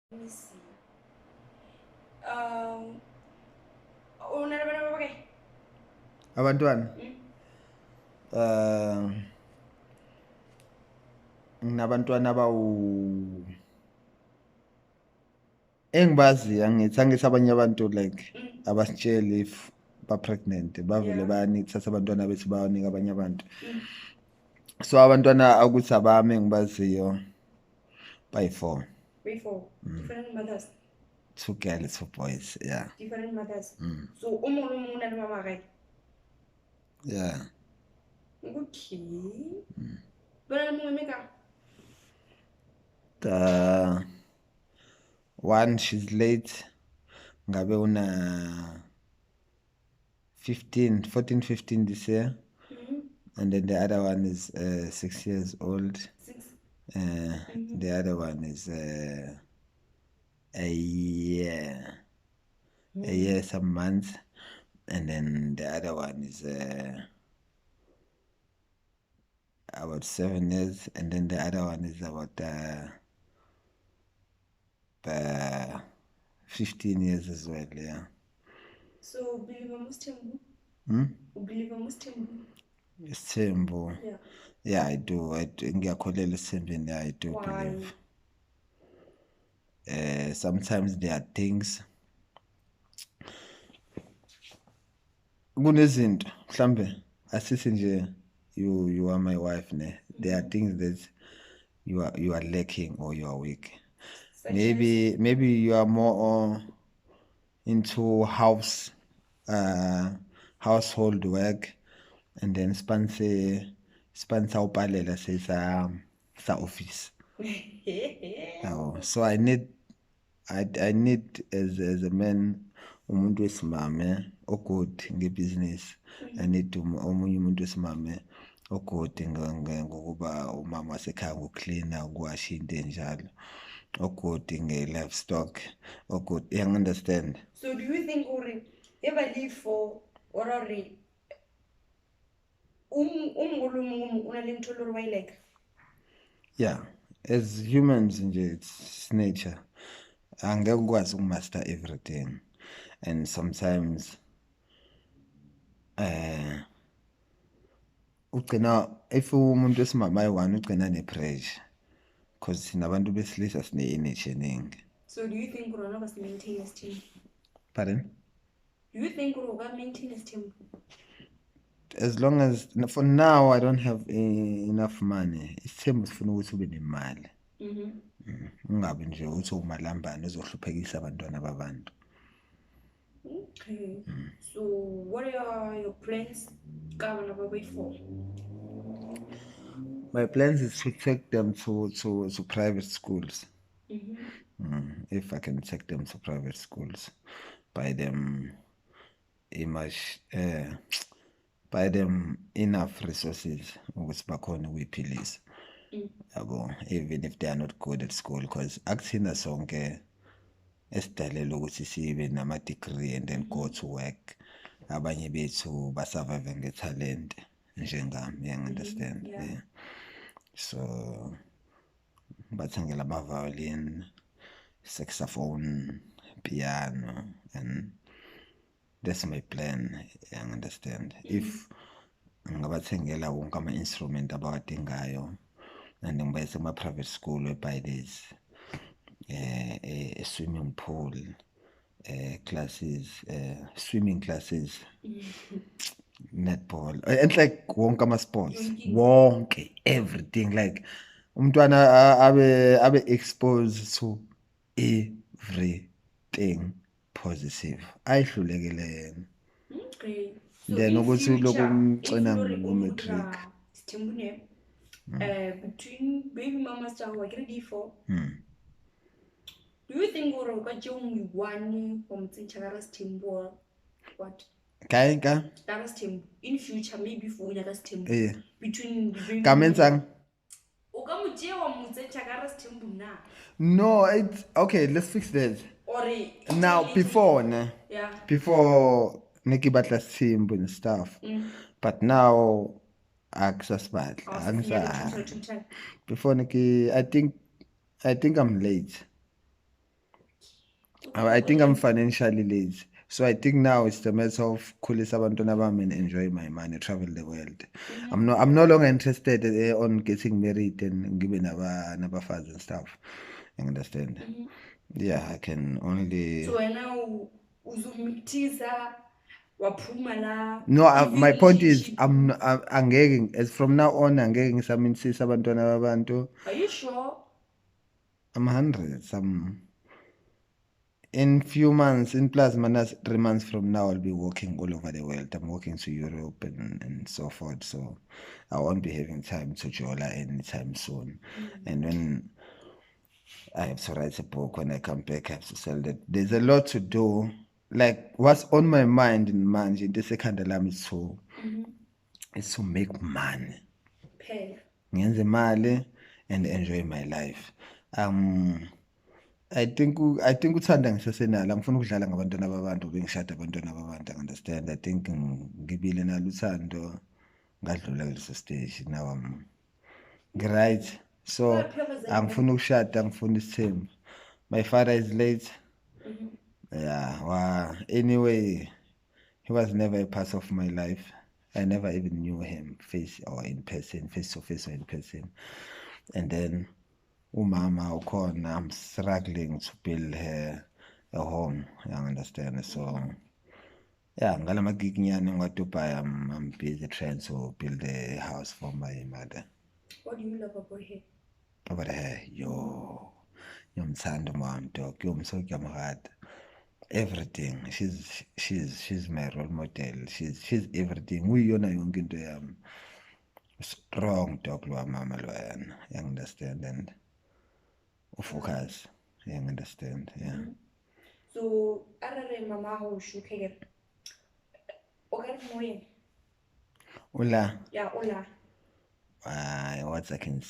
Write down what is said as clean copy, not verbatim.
Let me see. Um, unabantwana babake? Abantwana nginabantwana engibaziyo, angithi abanye abantu like abasitsheli if ba-pregnant bavele Yeah. bayanithatha abantwana bethu bawanika abanye abantu. So abantwana ukuthi abami engibaziyo bayi-4. Before. Different mothers. 2 girls, 2 boys. Yeah. Different mothers. So umuntu na mama kake. Yeah. Okay. Bana mumeka. The one, she's late. Ngabe una 14, 15 this year. And then the other one is 6 years old. 6. The other one is a year, some months. And then the other one is about 7 years. And then the other one is about 15 years as well. Yeah. So believe a Muslim? Believe a Muslim? Isembo. Yeah. Yeah, I do. Ngiyakholelwa esembeni. Yeah, I do. Why? Believe. Sometimes there are things. Kunezinto mhlambe asithi nje you are my wife ne. There are things that you are lacking or you are weak. Maybe you are more into household work, and then spanse upalela sa office. So I need as a man umuntu wesimame ogod ngebusiness. I need omunye umuntu wesimame ogod ngokuba umama wasekhaya ngokucleana, ukuwasha into enjalo, ogod nge-livestock, ogod. You understand? So do you think uri ever live for or uri unalento lori why like? Yeah, as humans nje it's nature. Angeke ukwazi ukumaster everything, and sometimes ugcina if umuntu wesimama ayi-one ugcina ne-pressure, because sinabantu besilisa sine-energy eningi. So do you think urona basi-maintain isithembu? Pardon? Do you think uka-maintain isithembu? As long as for now I don't have enough money, isithembu sifuna ukuthi ube nemali. Ungabi nje uthi umalambane uzohluphekisa abantwana babantu. Okay. So what are your plans for? My plans is to take them to private schools. If I can take them to private schools, buy them buy them enough resources ukuthi bakhona ukuyiphilisa. Yabo, even if they are not good at school, because akuthina sonke esidalelwe ukuthi sibe nama-degree and then go to work. Abanye bethu basurvive nge-talent njengami, you understand? Yeah. So bathengela ama-violin, saxophone, piano, and that's my plan, you understand? If ngabathengela wonke ama-instrument abawadingayo, and ngibayise kuma-private school whereby there's a swimming pool, classes, swimming classes, netball, and like wonke ama-sports, wonke, everything, like umntwana abe exposed to everything positive, ayihlulekele yena. Okay. So Then in ukuthi future, lokhu if umgcina lori ngo-matric. isithembu ne between baby mamas tjago wa grade 4, do you think gore o ka tšea one wa motsentšha ka ra sethembu or what? Ka Ka ra sethembu in future, maybe for o nyaka sethembu between the baby ka mensang. o ka mo tšea wa motsentšha ka ra sethembu na? No, it's okay. Let's fix that. Or Now, before ne ke batla sethembu and stuff, but now akusasibadla. Before I think I'm late. I think I'm financially lazy. So I think now it's the matter of khulisa abantwana bami and enjoy my money, travel the world. I'm no longer interested on getting married and giving nabafazi and stuff. You understand? Yeah, I can only. So now uzumitiza waphuma la. No, my point is I'm angeke, as from now on angeke ngisaminsisa abantwana babantu. Are you sure? I'm 100. In few months, in plus minus 3 months from now, I'll be walking all over the world. I'm walking to Europe and so forth. So I won't be having time to Jola anytime soon. And when I have to write a book, when I come back, I have to sell that. There's a lot to do. Like what's on my mind in Manje, the second alarm is to make money. Pay. Ngenze mali and enjoy my life. I think uthanda ngisesenalo angifuni ukudlala ngabantwana babantu bengishada abantwana babantu, understand. I think ngibile nalo uthando ngadlula kuleso stage. Now I'm right, so angifuni ukushada, angifuni isithembu. My father is late. Yeah, anyway, he was never a part of my life. I never even knew him face to face or in person. And then umama ukhona, I'm struggling to build her a home, you understand. So yeah, ngalamagiginyane ngiwaDubai, I'm busy trying to build a house for my mother. What do you love about her? About her, ngiyomthanda mom dog, ngiyomsokuyamrata. Everything. She's my role model. She's everything. Uyiyona yonke into yami. Strong dog lo mama loyana. You understand? And focus. You understand? Yeah. So arare mama ho shukegere. Okay, moye. Ula. Yeah, Ola. What I can say.